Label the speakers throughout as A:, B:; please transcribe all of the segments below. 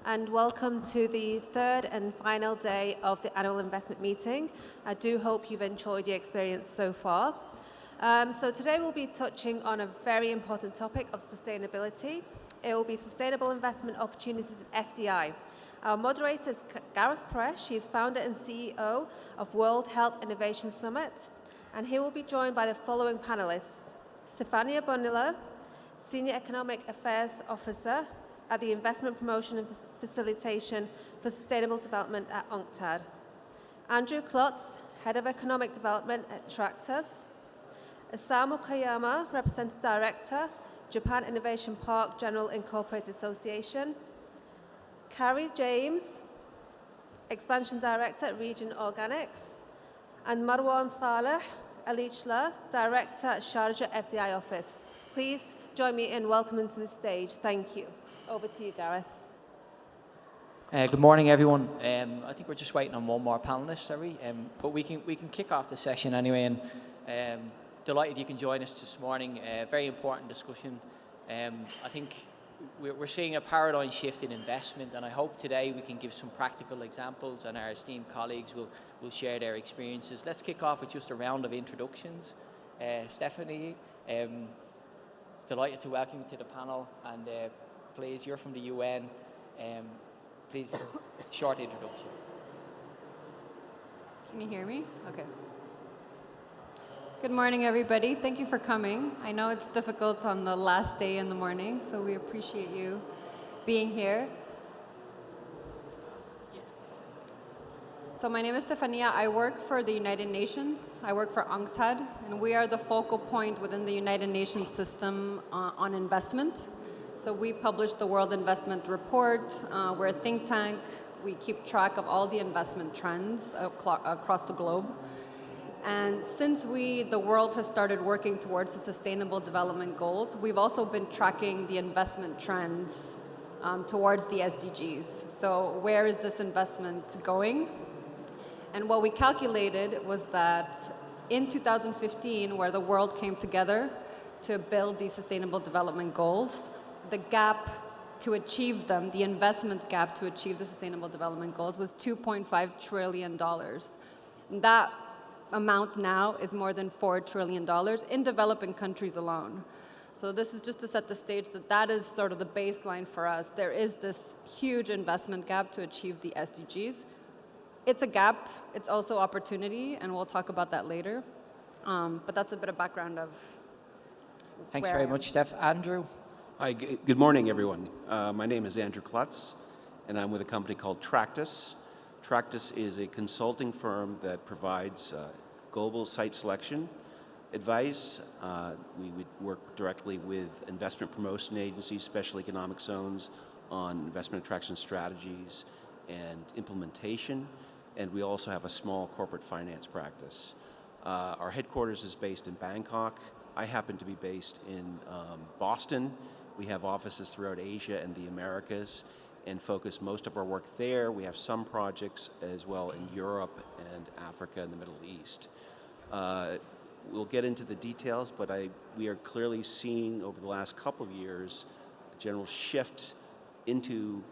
A: and welcome to the third and final day of the annual investment meeting. I do hope you've enjoyed your experience so far. So today we'll be touching on a very important topic of sustainability. It will be sustainable investment opportunities in FDI. Our moderator is Gareth Presh. He is founder and CEO of World Health Innovation Summit, and he will be joined by the following panelists: Stefania Bonilla, Senior Economic Affairs Officer at the Investment Promotion and Facilitation for Sustainable Development at UNCTAD; Andrew Klotz, Head of Economic Development at Tractus; Isamu Koyama, Representative Director, Japan Innovation Park General Incorporated Association; Carrie James, Expansion Director at Region Organics; and Marwan Saleh Alichla, Director at Sharjah FDI Office. Please join me in welcoming to the stage. Thank you. Over to you, Gareth.
B: Good morning, everyone. I think we're just waiting on one more panelist, are we? But we can kick off the session anyway, and delighted you can join us this morning. Very important discussion. I think we're seeing a paradigm shift in investment, and I hope today we can give some practical examples, and our esteemed colleagues will share their experiences. Let's kick off with just a round of introductions. Stephanie, delighted to welcome you to the panel, and please, you're from the UN. Please, short introduction.
C: Can you hear me? Okay. Good morning, everybody. Thank you for coming. I know it's difficult on the last day in the morning, so we appreciate you being here. So my name is Stefania. I work for the United Nations. I work for UNCTAD, and we are the focal point within the United Nations system on investment. So we publish the World Investment Report. We're a think tank. We keep track of all the investment trends across the globe. And since the world has started working towards the Sustainable Development Goals, we've also been tracking the investment trends towards the SDGs. So where is this investment going? And what we calculated was that in 2015, where the world came together to build these Sustainable Development Goals, the gap to achieve them, the investment gap to achieve the Sustainable Development Goals, was $2.5 trillion. That amount now is more than $4 trillion in developing countries alone. So this is just to set the stage that is sort of the baseline for us. There is this huge investment gap to achieve the SDGs. It's a gap, it's also opportunity, and we'll talk about that later. But that's a bit of background of
B: Thanks very much, Steph. Andrew?
D: Hi, good morning, everyone. My name is Andrew Klotz, and I'm with a company called Tractus. Tractus is a consulting firm that provides global site selection advice. We would work directly with investment promotion agencies, special economic zones, on investment attraction strategies and implementation. And we also have a small corporate finance practice. Our headquarters is based in Bangkok. I happen to be based in Boston. We have offices throughout Asia and the Americas, and focus most of our work there. We have some projects as well in Europe and Africa and the Middle East. We'll get into the details, but we are clearly seeing over the last couple of years a general shift into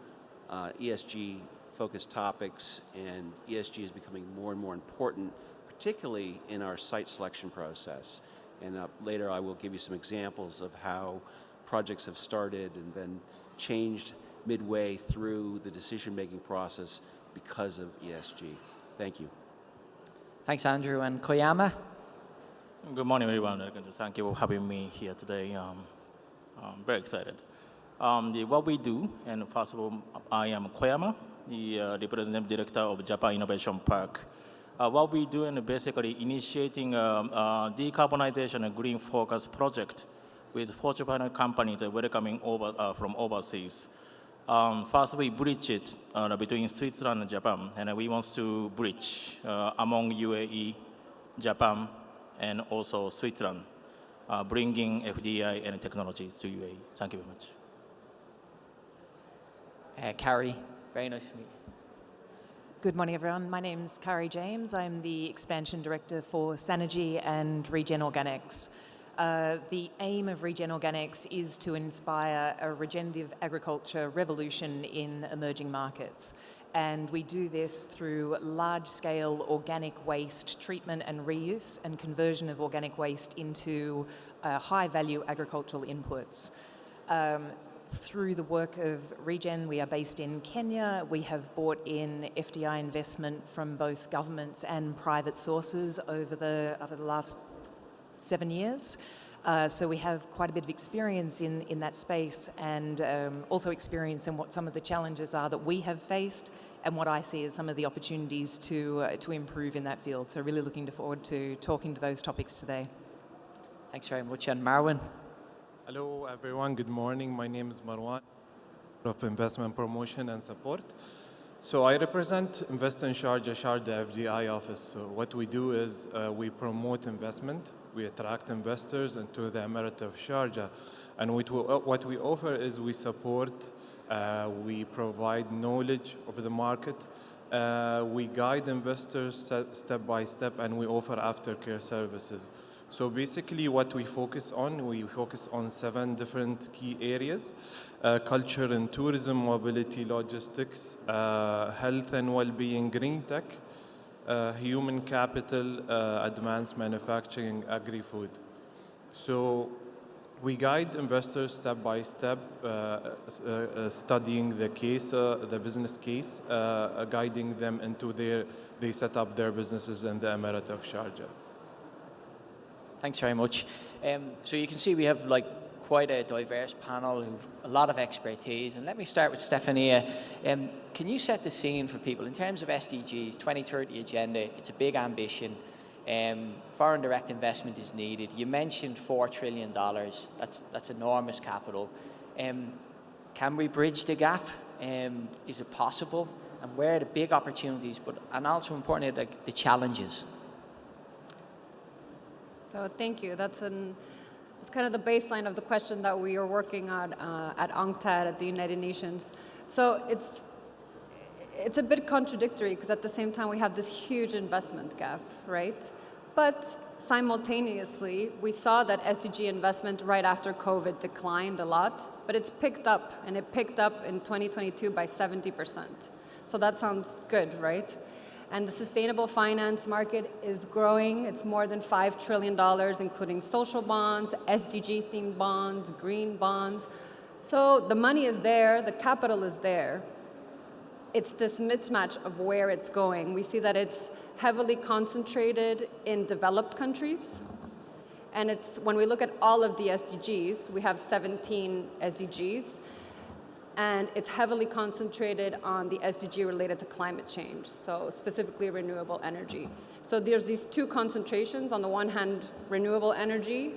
D: ESG-focused topics, and ESG is becoming more and more important, particularly in our site selection process. And later I will give you some examples of how projects have started and then changed midway through the decision-making process because of ESG. Thank you.
B: Thanks, Andrew. And Koyama?
E: Good morning, everyone. Thank you for having me here today. I'm very excited. What we do, and first of all, I am Koyama, the Representative Director of Japan Innovation Park. What we do is basically initiating a decarbonization and green focus project with Fortune 500 companies welcoming from overseas. First, we bridge it between Switzerland and Japan, and we want to bridge among UAE, Japan, and also Switzerland, bringing FDI and technologies to UAE. Thank you very much.
B: Carrie, very nice to meet you.
F: Good morning, everyone. My name's Carrie James. I'm the Expansion Director for Sanergy and Regen Organics. The aim of Regen Organics is to inspire a regenerative agriculture revolution in emerging markets. And we do this through large-scale organic waste treatment and reuse and conversion of organic waste into high-value agricultural inputs. Through the work of Regen, we are based in Kenya. We have brought in FDI investment from both governments and private sources over the last 7 years. So we have quite a bit of experience in that space, and also experience in what some of the challenges are that we have faced and what I see as some of the opportunities to improve in that field. So really looking forward to talking to those topics today.
B: Thanks very much. And Marwan?
G: Hello, everyone. Good morning. My name is Marwan of Investment Promotion and Support. So I represent Invest in Sharjah FDI office. So what we do is we promote investment. We attract investors into the Emirate of Sharjah. And what we offer is we support, we provide knowledge of the market, we guide investors step by step, and we offer aftercare services. So basically what we focus on 7 different key areas: culture and tourism, mobility, logistics, health and well-being, green tech, human capital, advanced manufacturing, agri-food. So we guide investors step by step, studying the case, the business case, guiding them into they set up their businesses in the Emirate of Sharjah.
B: Thanks very much. So you can see we have quite a diverse panel who've a lot of expertise. And let me start with Stefania. Can you set the scene for people in terms of SDGs, 2030 agenda? It's a big ambition. Foreign direct investment is needed. You mentioned $4 trillion. That's enormous capital. Can we bridge the gap? Is it possible? And where are the big opportunities, and also importantly, the challenges?
C: So thank you. It's kind of the baseline of the question that we are working on at UNCTAD at the United Nations. So it's a bit contradictory because at the same time we have this huge investment gap, right? But simultaneously, we saw that SDG investment right after COVID declined a lot, but it's picked up, and it picked up in 2022 by 70%. So that sounds good, right? And the sustainable finance market is growing. It's more than $5 trillion, including social bonds, SDG-themed bonds, green bonds. So the money is there, the capital is there. It's this mismatch of where it's going. We see that it's heavily concentrated in developed countries. And when we look at all of the SDGs, we have 17 SDGs, and it's heavily concentrated on the SDG related to climate change, so specifically renewable energy. So there's these 2 concentrations. On the one hand, renewable energy,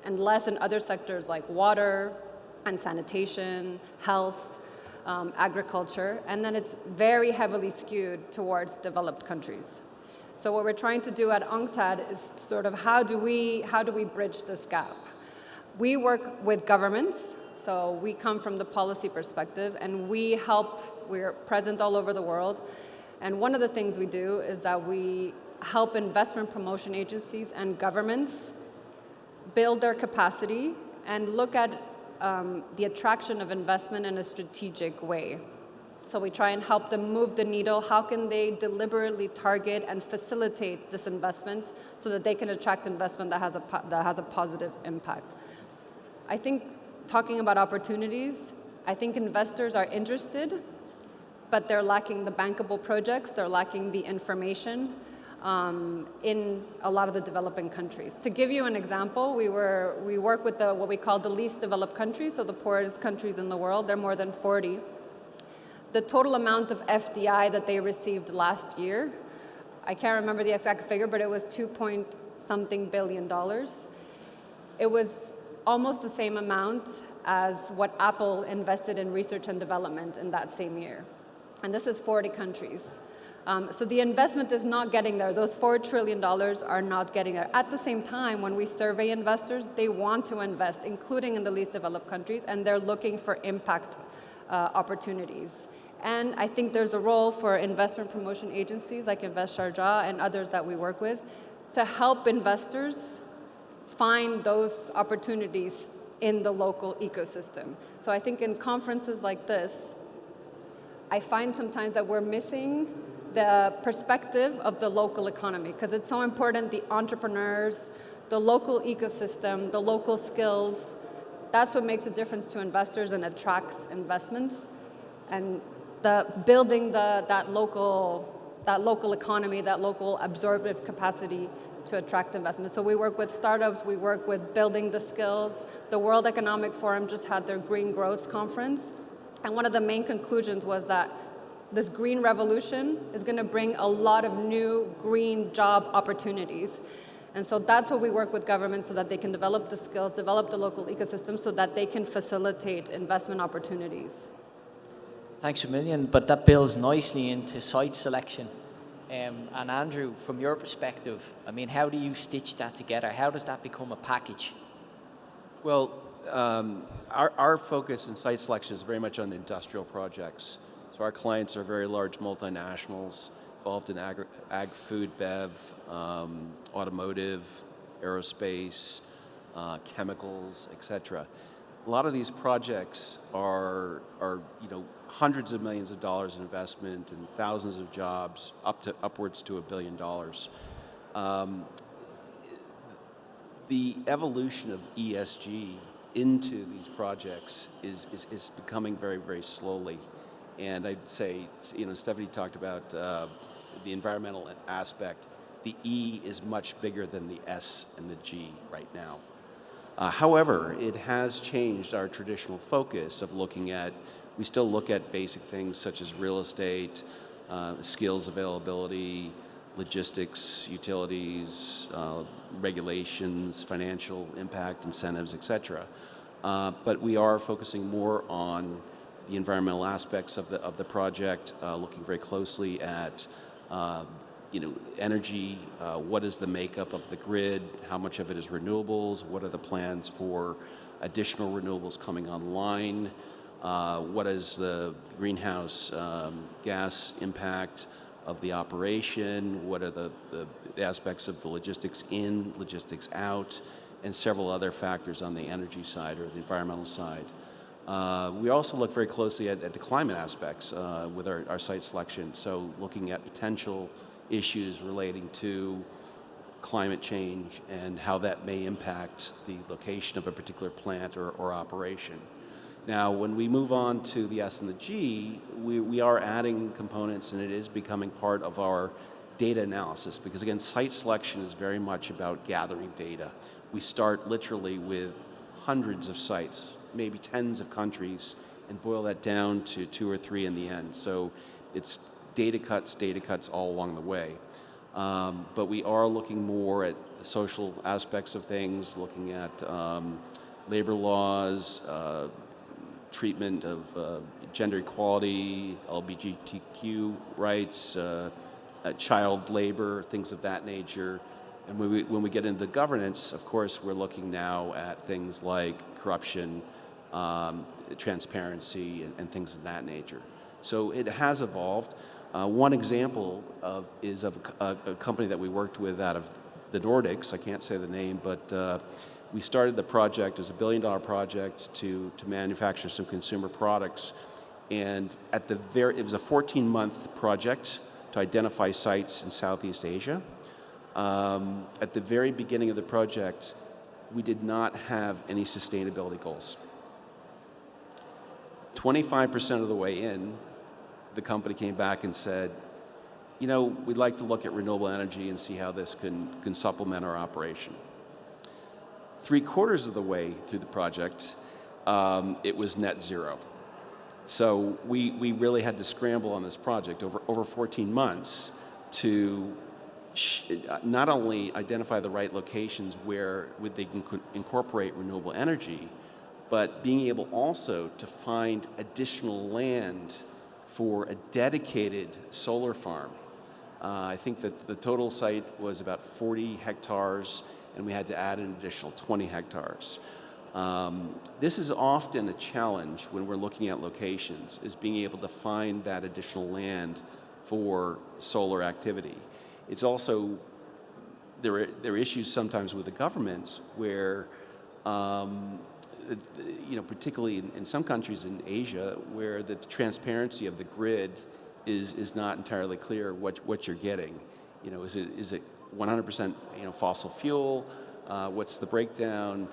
C: and less in other sectors like water and sanitation, health, agriculture, and then it's very heavily skewed towards developed countries. So what we're trying to do at UNCTAD is sort of how do we bridge this gap? We work with governments. So we come from the policy perspective, and we're present all over the world. And one of the things we do is that we help investment promotion agencies and governments build their capacity and look at the attraction of investment in a strategic way. So we try and help them move the needle. How can they deliberately target and facilitate this investment so that they can attract investment that has a positive impact? I think talking about opportunities, I think investors are interested, but they're lacking the bankable projects, they're lacking the information in a lot of the developing countries. To give you an example, we work with what we call the least developed countries, so the poorest countries in the world. There are more than 40. The total amount of FDI that they received last year, I can't remember the exact figure, but it was $2.something billion. It was almost the same amount as what Apple invested in research and development in that same year. And this is 40 countries. So the investment is not getting there. Those $4 trillion are not getting there. At the same time, when we survey investors, they want to invest, including in the least developed countries, and they're looking for impact opportunities. And I think there's a role for investment promotion agencies like Invest Sharjah and others that we work with to help investors find those opportunities in the local ecosystem. So I think in conferences like this, I find sometimes that we're missing the perspective of the local economy, because it's so important, the entrepreneurs, the local ecosystem, the local skills. That's what makes a difference to investors and attracts investments. And building that local economy, that local absorptive capacity to attract investment. So we work with startups, we work with building the skills. The World Economic Forum just had their Green Growth Conference, and one of the main conclusions was that this green revolution is going to bring a lot of new green job opportunities. And so that's what we work with governments, so that they can develop the skills, develop the local ecosystem, so that they can facilitate investment opportunities.
B: Thanks a million, but that builds nicely into site selection. And Andrew, from your perspective, I mean, how do you stitch that together? How does that become a package?
D: Well, our focus in site selection is very much on industrial projects. So our clients are very large multinationals involved in ag, food, bev, automotive, aerospace, chemicals, etc. A lot of these projects are hundreds of millions of dollars in investment and thousands of jobs, upwards to $1 billion. The evolution of ESG into these projects is becoming very, very slowly. And I'd say, Stephanie talked about the environmental aspect. The E is much bigger than the S and the G right now. However, it has changed our traditional focus of we still look at basic things such as real estate, skills availability, logistics, utilities, regulations, financial impact, incentives, etc. But we are focusing more on the environmental aspects of the project, looking very closely at energy, what is the makeup of the grid, how much of it is renewables, what are the plans for additional renewables coming online, what is the greenhouse gas impact of the operation, what are the aspects of the logistics in, logistics out, and several other factors on the energy side or the environmental side. We also look very closely at the climate aspects with our site selection, so looking at potential issues relating to climate change and how that may impact the location of a particular plant or operation. Now, when we move on to the S and the G, we are adding components, and it is becoming part of our data analysis, because again, site selection is very much about gathering data. We start literally with hundreds of sites, maybe tens of countries, and boil that down to 2 or 3 in the end. So it's data cuts all along the way. But we are looking more at the social aspects of things, looking at labor laws, treatment of gender equality, LGBTQ rights, child labor, things of that nature. And when we get into the governance, of course, we're looking now at things like corruption, transparency, and things of that nature. So it has evolved. One example is of a company that we worked with out of the Nordics. I can't say the name, but we started the project. It was a $1 billion project to manufacture some consumer products. And it was a 14-month project to identify sites in Southeast Asia. At the very beginning of the project, we did not have any sustainability goals. 25% of the way in, the company came back and said, we'd like to look at renewable energy and see how this can supplement our operation. 3/4 of the way through the project, it was net zero. So we really had to scramble on this project over 14 months to not only identify the right locations where they can incorporate renewable energy, but being able also to find additional land for a dedicated solar farm. I think that the total site was about 40 hectares, and we had to add an additional 20 hectares. This is often a challenge when we're looking at locations, is being able to find that additional land for solar activity. It's also there are issues sometimes with the governments where, particularly in some countries in Asia, where the transparency of the grid is not entirely clear what you're getting. Is it 100% fossil fuel? What's the breakdown?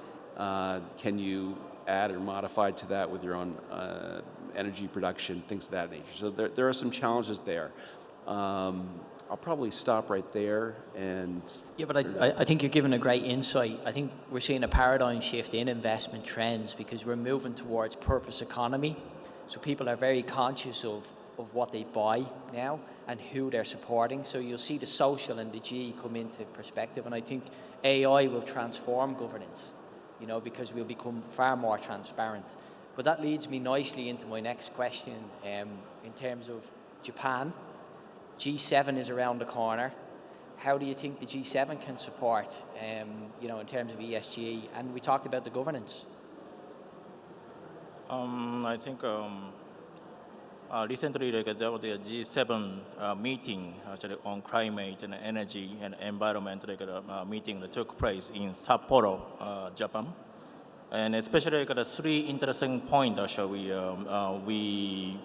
D: Can you add or modify to that with your own energy production, things of that nature? So there are some challenges there. I'll probably stop right there. And
B: yeah, but I think you're giving a great insight. I think we're seeing a paradigm shift in investment trends because we're moving towards purpose economy. So people are very conscious of what they buy now and who they're supporting. So you'll see the social and the G come into perspective. And I think AI will transform governance, because we'll become far more transparent. But that leads me nicely into my next question in terms of Japan. G7 is around the corner. How do you think the G7 can support, in terms of ESG? And we talked about the governance.
E: I think recently there was a G7 meeting actually on climate and energy and environment. Meeting that took place in Sapporo, Japan, and especially the three interesting points actually we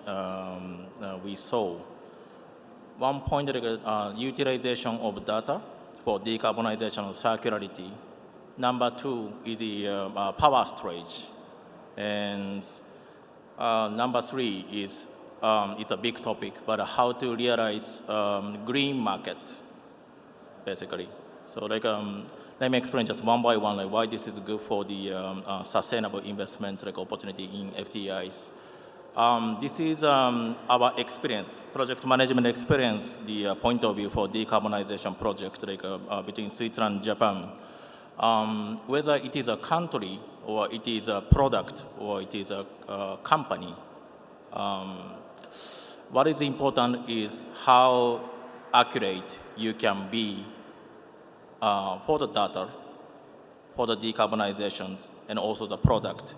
E: saw. One point utilization of data for decarbonization and circularity. Number two is the power storage, and number three is it's a big topic, but how to realize green market, basically. So let me explain just one by one why this is good for the sustainable investment opportunity in FDIs. This is our experience, project management experience, the point of view for decarbonization project between Switzerland and Japan. Whether it is a country or it is a product or it is a company, what is important is how accurate you can be for the data, for the decarbonizations, and also the product.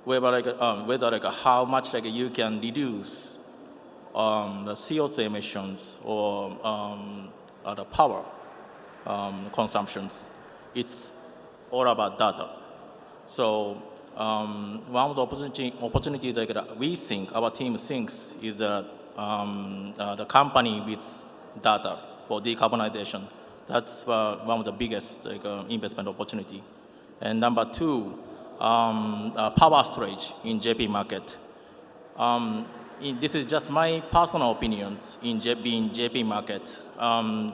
E: Whether how much you can reduce the CO2 emissions or the power consumptions. It's all about data. So one of the opportunities that we think, our team thinks, is that the company with data for decarbonization. That's one of the biggest investment opportunity. And number two, power storage in JP market. This is just my personal opinions in JP market.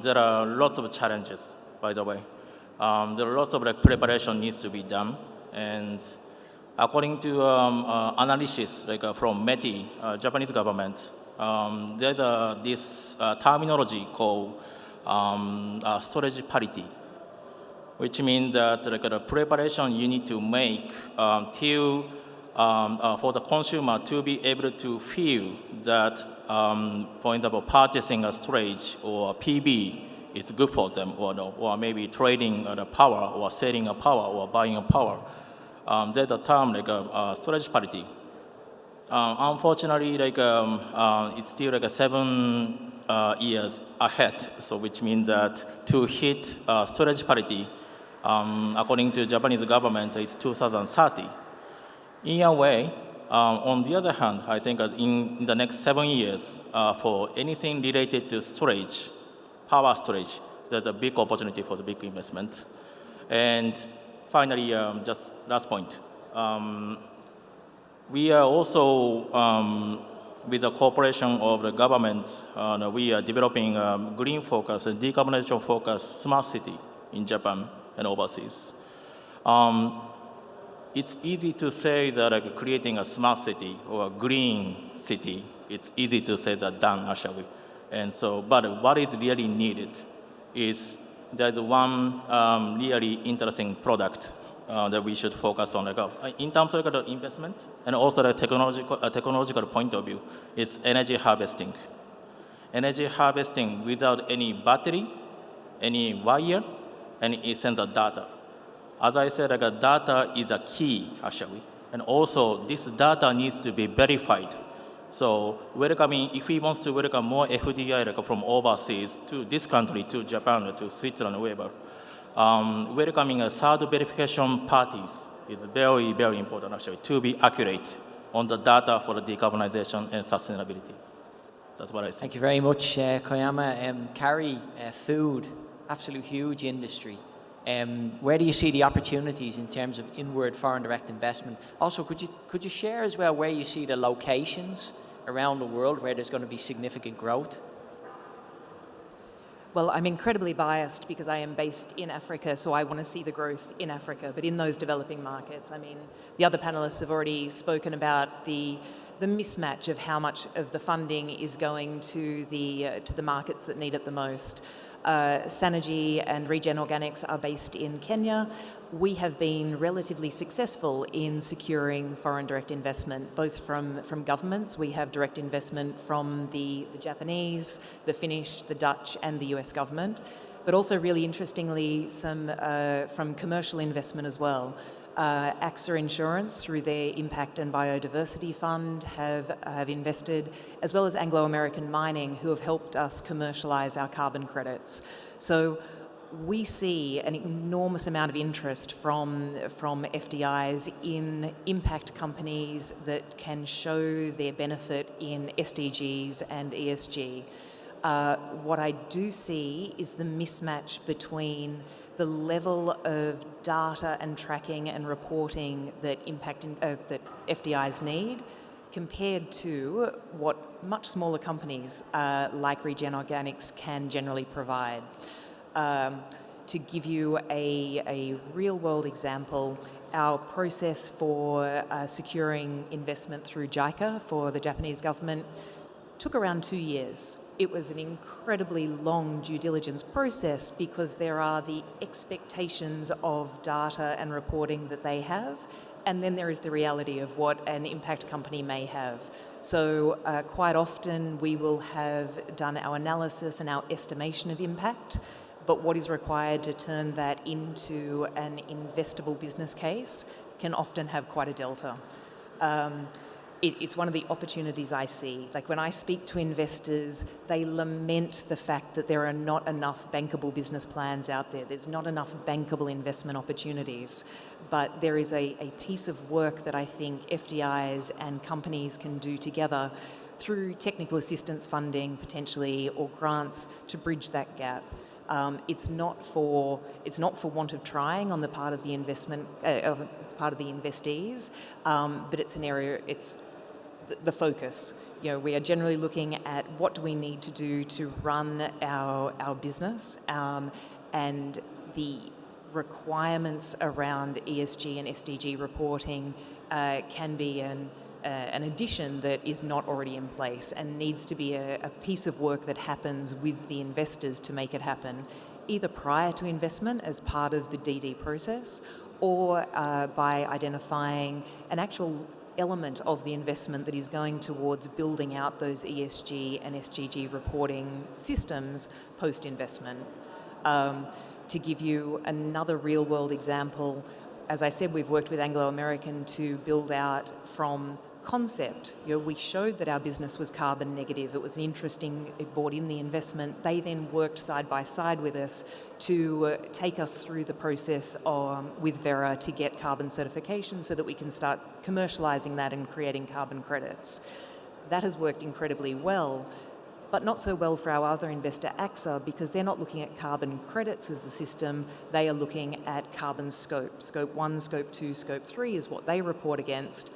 E: There are lots of challenges, by the way. There are lots of preparation needs to be done. And according to analysis from METI, Japanese government, there's this terminology called storage parity, which means that the preparation you need to make for the consumer to be able to feel that, for example, purchasing a storage or a PV is good for them, or maybe trading the power or selling a power or buying a power. There's a term storage parity. Unfortunately, it's still 7 years ahead. So, which means that to hit storage parity, according to Japanese government, it's 2030. In a way, on the other hand, I think in the next 7 years, for anything related to storage, power storage, there's a big opportunity for the big investment. And finally, just last point. We are also, with the cooperation of the government, we are developing green focus and decarbonization focus smart city in Japan and overseas. It's easy to say that creating a smart city or a green city, it's easy to say that done, actually. And so, but what is really needed is there's one really interesting product that we should focus on. In terms of the investment and also the technological point of view, it's energy harvesting. Energy harvesting without any battery, any wire, and it sends the data. As I said, data is a key, actually. And also, this data needs to be verified So welcoming, if we want to welcome more FDI like from overseas to this country, to Japan, to Switzerland, wherever, welcoming a third verification parties is very, very important actually to be accurate on the data for the decarbonization and sustainability. That's what I think.
B: Thank you very much, Koyama. Carrie, food, absolute huge industry. Where do you see the opportunities in terms of inward foreign direct investment? Also, could you share as well where you see the locations around the world where there's going to be significant growth?
F: Well, I'm incredibly biased because I am based in Africa, so I want to see the growth in Africa, but in those developing markets. I mean, the other panelists have already spoken about the mismatch of how much of the funding is going to the markets that need it the most. Sanergy and Regen Organics are based in Kenya. We have been relatively successful in securing foreign direct investment, both from governments. We have direct investment from the Japanese, the Finnish, the Dutch, and the US government, but also really interestingly, some from commercial investment as well. AXA Insurance, through their Impact and Biodiversity Fund, have invested, as well as Anglo-American Mining, who have helped us commercialise our carbon credits. So we see an enormous amount of interest from FDIs in impact companies that can show their benefit in SDGs and ESG. What I do see is the mismatch between the level of data and tracking and reporting that that FDIs need compared to what much smaller companies like Regen Organics can generally provide. To give you a real-world example, our process for securing investment through JICA for the Japanese government took around 2 years. It was an incredibly long due diligence process because there are the expectations of data and reporting that they have, and then there is the reality of what an impact company may have. So quite often we will have done our analysis and our estimation of impact, but what is required to turn that into an investable business case can often have quite a delta. It's one of the opportunities I see. Like when I speak to investors, they lament the fact that there are not enough bankable business plans out there. There's not enough bankable investment opportunities. But there is a piece of work that I think FDIs and companies can do together through technical assistance funding potentially or grants to bridge that gap. It's not for want of trying on the part of the part of the investees, but it's an area. It's the focus. You know, we are generally looking at what do we need to do to run our business, and the requirements around ESG and SDG reporting can be an addition that is not already in place and needs to be a piece of work that happens with the investors to make it happen, either prior to investment as part of the DD process or by identifying an actual element of the investment that is going towards building out those ESG and SDG reporting systems post-investment. To give you another real-world example, as I said, we've worked with Anglo-American to build out from concept. You know, we showed that our business was carbon negative. It was interesting, it brought in the investment. They then worked side by side with us to take us through the process with Vera to get carbon certification so that we can start commercialising that and creating carbon credits. That has worked incredibly well, but not so well for our other investor, AXA, because they're not looking at carbon credits as the system. They are looking at carbon scope. Scope 1, Scope 2, Scope 3 is what they report against.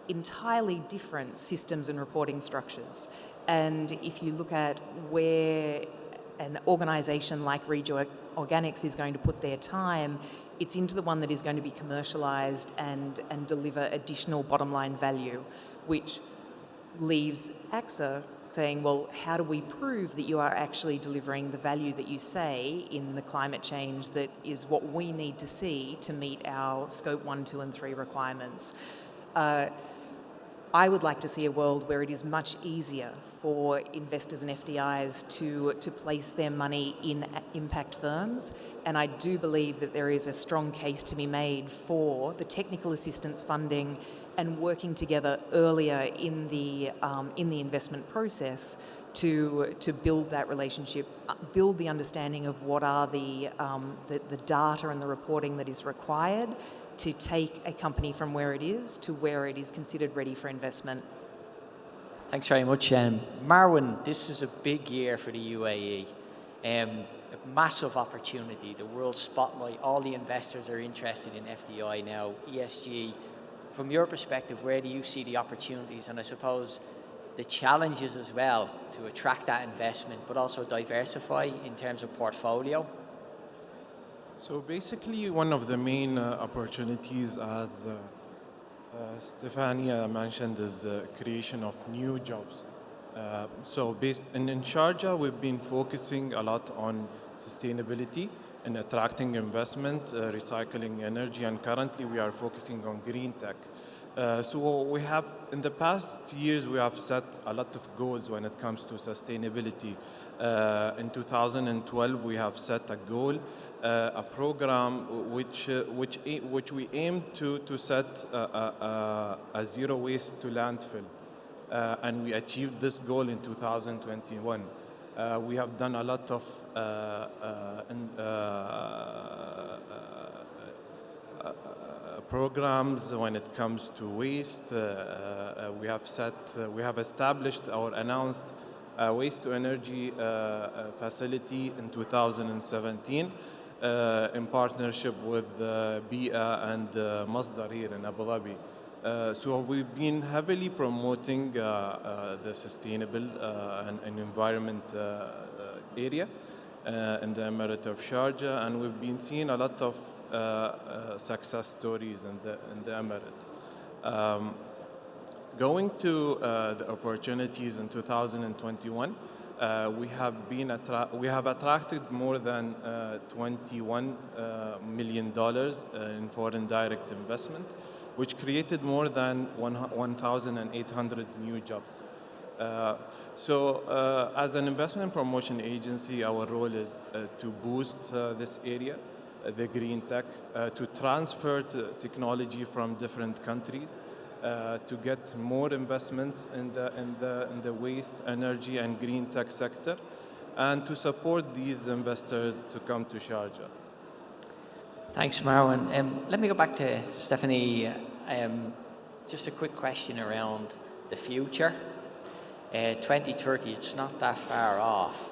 F: Entirely different systems and reporting structures. And if you look at where an organisation like Regen Organics is going to put their time, it's into the one that is going to be commercialised and deliver additional bottom line value, which leaves AXA saying, well, how do we prove that you are actually delivering the value that you say in the climate change that is what we need to see to meet our Scope 1, 2 and 3 requirements? I would like to see a world where it is much easier for investors and FDIs to place their money in impact firms, and I do believe that there is a strong case to be made for the technical assistance funding and working together earlier in the investment process to build that relationship, build the understanding of what are the data and the reporting that is required to take a company from where it is to where it is considered ready for investment.
B: Thanks very much. Marwan, this is a big year for the UAE. A massive opportunity, the world spotlight, all the investors are interested in FDI now, ESG. From your perspective, where do you see the opportunities and I suppose the challenges as well to attract that investment, but also diversify in terms of portfolio?
G: So basically, one of the main opportunities, as Stefania mentioned, is creation of new jobs. In Sharjah, we've been focusing a lot on sustainability and attracting investment, recycling energy, and currently we are focusing on green tech. So we have, in the past years, we have set a lot of goals when it comes to sustainability. In 2012, we have set a goal, a program which we aim to set a zero waste to landfill. And we achieved this goal in 2021. We have done a lot of programs when it comes to waste. We have established or announced a waste to energy facility in 2017 in partnership with BIA and Masdar here in Abu Dhabi. So we've been heavily promoting the sustainable and environment area in the Emirate of Sharjah, and we've been seeing a lot of success stories in the Emirate. Going to the opportunities in 2021, we have attracted more than $21 million in foreign direct investment, which created more than 1,800 new jobs. As an investment promotion agency, our role is to boost this area, the green tech, to transfer technology from different countries, to get more investments in the waste, energy, and green tech sector, and to support these investors to come to Sharjah.
B: Thanks, Marwan. Let me go back to Stephanie. Just a quick question around the future. 2030, it's not that far off.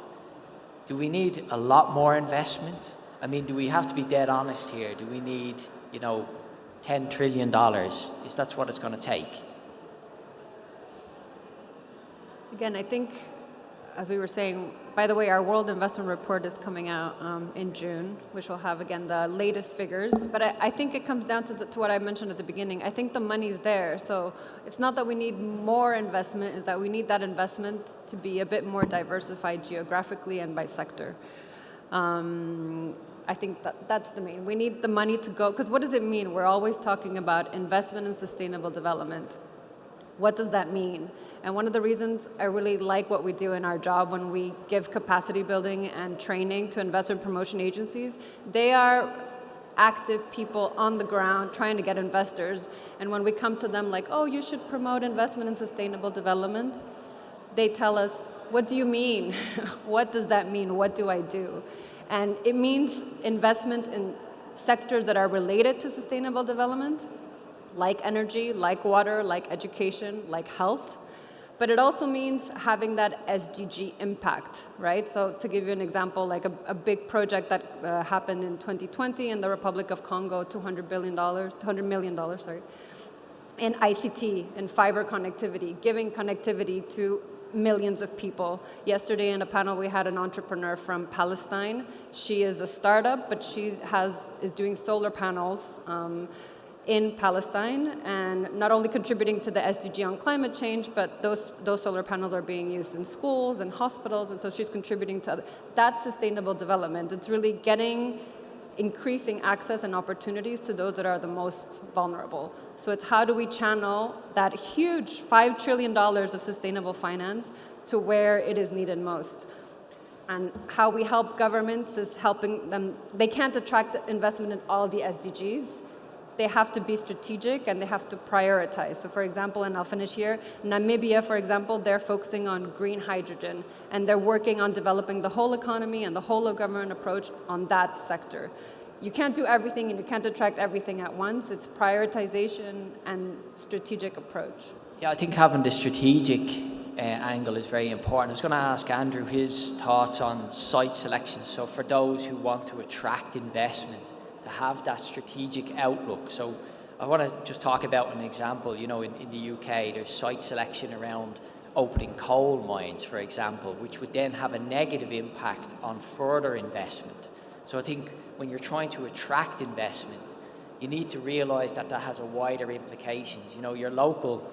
B: Do we need a lot more investment? I mean, do we have to be dead honest here? Do we need, $10 trillion? Is that what it's going to take?
C: Again, I think, as we were saying, by the way, our World Investment Report is coming out in June, which will have, again, the latest figures. But I think it comes down to what I mentioned at the beginning. I think the money's there. So it's not that we need more investment, it's that we need that investment to be a bit more diversified geographically and by sector. I think that's the main. We need the money to go, because what does it mean? We're always talking about investment in sustainable development. What does that mean? And one of the reasons I really like what we do in our job when we give capacity building and training to investment promotion agencies, they are active people on the ground trying to get investors. And when we come to them like, oh, you should promote investment in sustainable development, they tell us, what do you mean? What does that mean? What do I do? And it means investment in sectors that are related to sustainable development, like energy, like water, like education, like health. But it also means having that SDG impact, right? So to give you an example, like a big project that happened in 2020 in the Republic of Congo, $200 million, in ICT, in fiber connectivity, giving connectivity to millions of people. Yesterday in a panel, we had an entrepreneur from Palestine. She is a startup, but she is doing solar panels in Palestine, and not only contributing to the SDG on climate change, but those solar panels are being used in schools and hospitals, and so she's contributing to that sustainable development. It's really increasing access and opportunities to those that are the most vulnerable. So it's how do we channel that huge $5 trillion of sustainable finance to where it is needed most. And how we help governments is helping them. They can't attract investment in all the SDGs, they have to be strategic and they have to prioritize. So for example, and I'll finish here, Namibia, for example, they're focusing on green hydrogen and they're working on developing the whole economy and the whole of government approach on that sector. You can't do everything and you can't attract everything at once. It's prioritization and strategic approach.
B: Yeah, I think having the strategic angle is very important. I was going to ask Andrew his thoughts on site selection. So for those who want to attract investment, to have that strategic outlook. So I want to just talk about an example. You know, in the UK, there's site selection around opening coal mines, for example, which would then have a negative impact on further investment. So I think when you're trying to attract investment, you need to realize that that has a wider implications. You know, your local,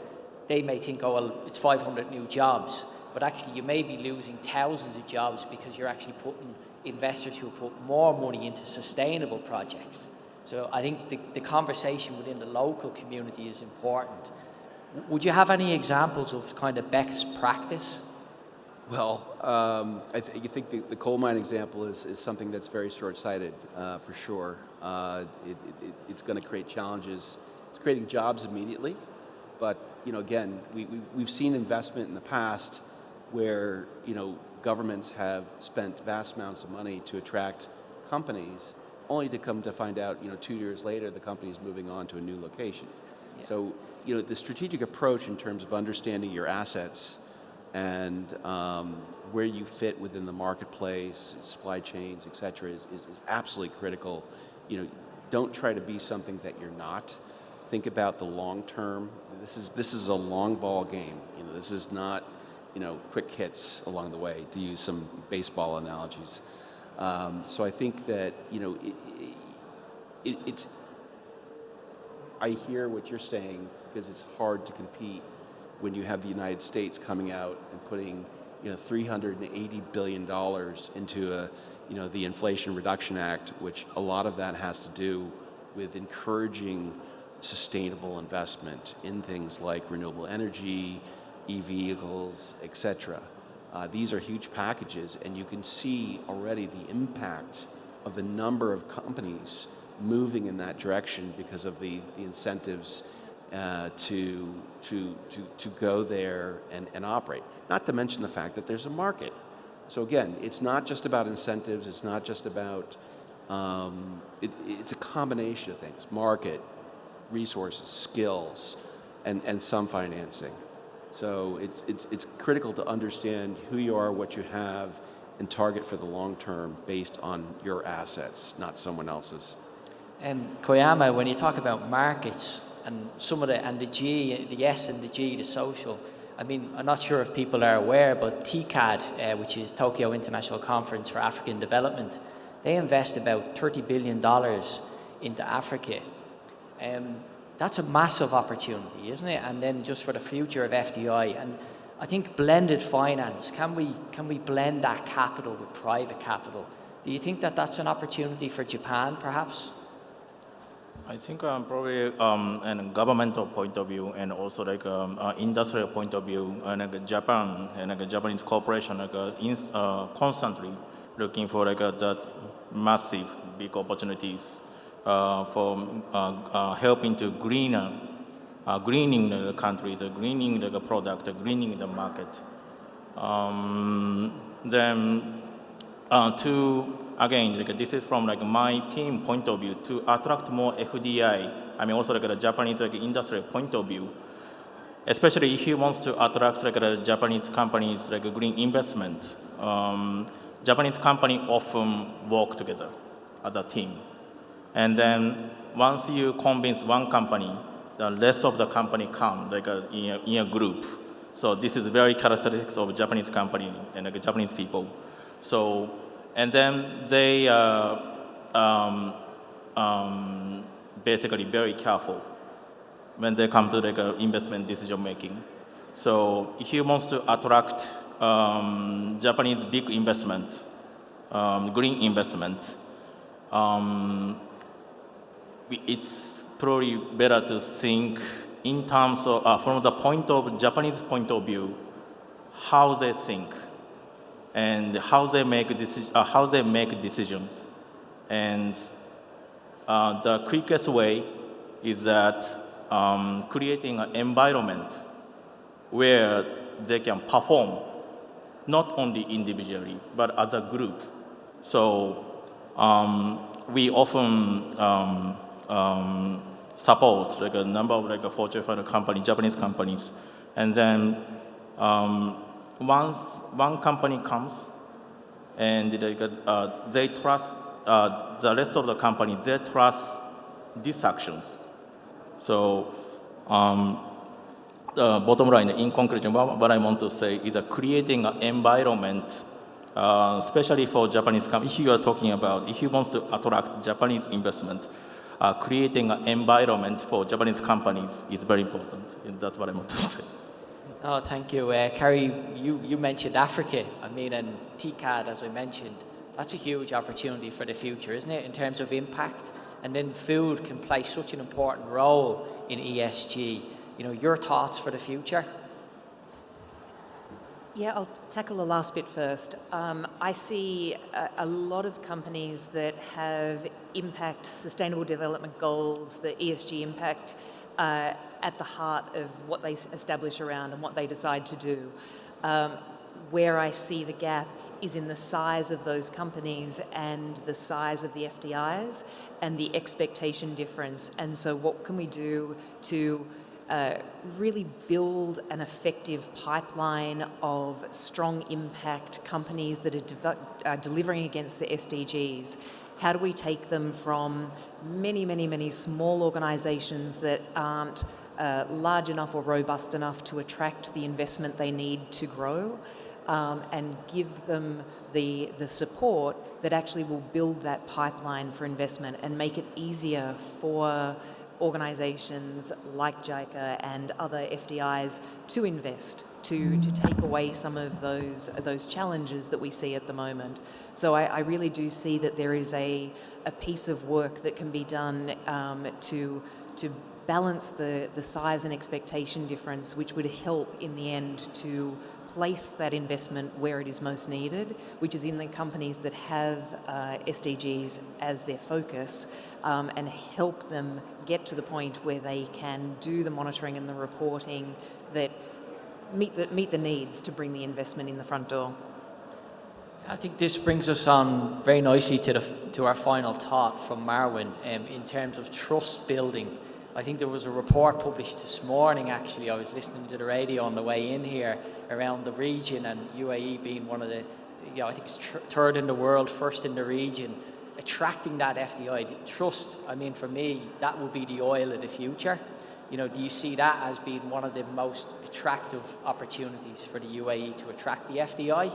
B: they may think, oh, well, it's 500 new jobs, but actually you may be losing thousands of jobs because you're actually putting investors who put more money into sustainable projects. So I think the conversation within the local community is important. Would you have any examples of kind of best practice?
D: Well, you think the coal mine example is something that's very short-sighted, for sure. It's going to create challenges. It's creating jobs immediately, but you know, again, we've seen investment in the past where governments have spent vast amounts of money to attract companies, only to come to find out 2 years later the company is moving on to a new location. Yeah. So the strategic approach in terms of understanding your assets and where you fit within the marketplace, supply chains, et cetera, is absolutely critical. Don't try to be something that you're not. Think about the long term. This is a long ball game. This is not quick hits along the way, to use some baseball analogies. So I think that it's. I hear what you're saying, because it's hard to compete when you have the United States coming out and putting $380 billion into the Inflation Reduction Act, which a lot of that has to do with encouraging sustainable investment in things like renewable energy, e-vehicles, etc. These are huge packages, and you can see already the impact of the number of companies moving in that direction because of the incentives to go there and operate. Not to mention the fact that there's a market. So again, it's not just about incentives. It's not just about. It's a combination of things: market, resources, skills, and some financing. So it's critical to understand who you are, what you have, and target for the long term based on your assets, not someone else's.
B: Koyama, when you talk about markets and some of the G, the S and the G, the social, I mean, I'm not sure if people are aware, but TCAD, which is Tokyo International Conference for African Development, they invest about $30 billion into Africa. That's a massive opportunity, isn't it? And then just for the future of FDI. And I think blended finance, can we blend that capital with private capital? Do you think that that's an opportunity for Japan, perhaps?
E: I think probably in a governmental point of view and also like industrial point of view, and Japan and a Japanese corporation constantly looking for that massive big opportunities for helping to greening the countries, greening the product, greening the market. Then again, this is from my team point of view, to attract more FDI. I mean, also the Japanese industry point of view, especially if you want to attract the Japanese companies green investment. Japanese company often work together as a team, and then once you convince one company, the rest of the company come in a group. So this is very characteristics of Japanese company and Japanese people. So. And then they basically very careful when they come to investment decision making. So if you want to attract Japanese big investment, green investment, it's probably better to think in terms of from the point of Japanese point of view, how they think. And how they make decisions, and the quickest way is that creating an environment where they can perform not only individually but as a group. So we often support like a number of like a Fortune 500 company, Japanese companies, and then once one company comes and they trust the rest of the company, they trust these actions. So bottom line, in conclusion, what I want to say is creating an environment, especially for Japanese companies. If you are talking about, if you want to attract Japanese investment, creating an environment for Japanese companies is very important. And that's what I want to say.
B: Oh, thank you. Kerry, you mentioned Africa. I mean, and TCAD, as I mentioned, that's a huge opportunity for the future, isn't it, in terms of impact? And then food can play such an important role in ESG. You know, your thoughts for the future?
F: Yeah, I'll tackle the last bit first. I see a lot of companies that have impact, sustainable development goals, the ESG impact at the heart of what they establish around and what they decide to do. Where I see the gap is in the size of those companies and the size of the FDIs and the expectation difference. And so what can we do to really build an effective pipeline of strong impact companies that are delivering against the SDGs? How do we take them from many small organisations that aren't large enough or robust enough to attract the investment they need to grow, and give them the support that actually will build that pipeline for investment and make it easier for organisations like JICA and other FDIs to invest, to take away some of those challenges that we see at the moment. So I really do see that there is a piece of work that can be done to balance the size and expectation difference, which would help in the end to place that investment where it is most needed, which is in the companies that have SDGs as their focus, and help them get to the point where they can do the monitoring and the reporting that meet the needs to bring the investment in the front door.
B: I think this brings us on very nicely to our final thought from Marwin in terms of trust building. I think there was a report published this morning, actually. I was listening to the radio on the way in here around the region, and UAE being one of the, I think it's third in the world, first in the region, attracting that FDI. Trust, I mean, for me, that will be the oil of the future. You know, do you see that as being one of the most attractive opportunities for the UAE to attract the FDI?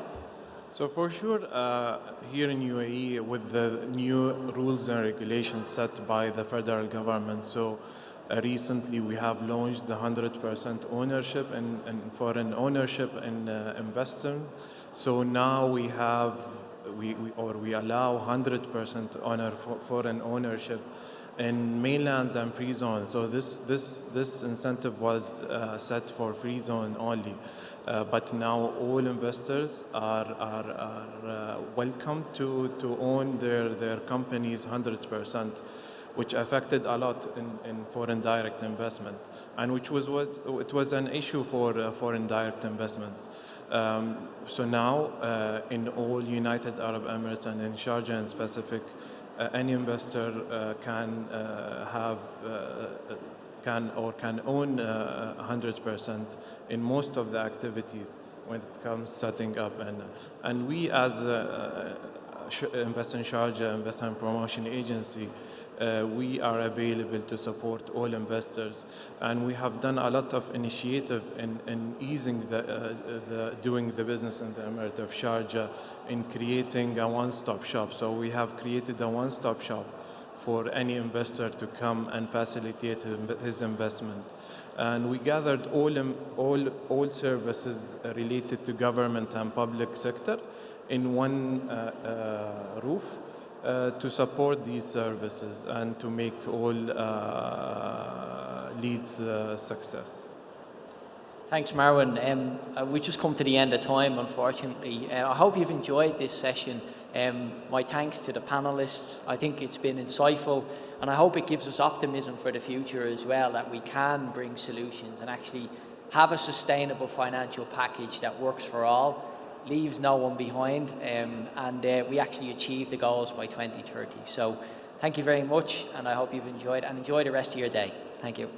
G: So for sure, here in UAE, with the new rules and regulations set by the federal government, so recently we have launched the 100% ownership and foreign ownership in investment. So now we allow 100% foreign ownership in mainland and free zone. So this incentive was set for free zone only. But now all investors are welcome to own their companies 100%, which affected a lot in foreign direct investment, and which was an issue for foreign direct investments. So now in all United Arab Emirates and in Sharjah in specific, any investor can own 100% in most of the activities when it comes setting up, and we as Invest in Sharjah Investment Promotion Agency, we are available to support all investors, and we have done a lot of initiative in easing doing the business in the Emirate of Sharjah, in creating a one-stop shop. So we have created a one-stop shop for any investor to come and facilitate his investment. And we gathered all services related to government and public sector in one roof to support these services and to make all leads success.
B: Thanks, Marwin. We just come to the end of time, unfortunately. I hope you've enjoyed this session. My thanks to the panelists. I think it's been insightful. And I hope it gives us optimism for the future as well, that we can bring solutions and actually have a sustainable financial package that works for all, leaves no one behind, and we actually achieve the goals by 2030. So thank you very much, and I hope you've enjoyed, and enjoy the rest of your day. Thank you.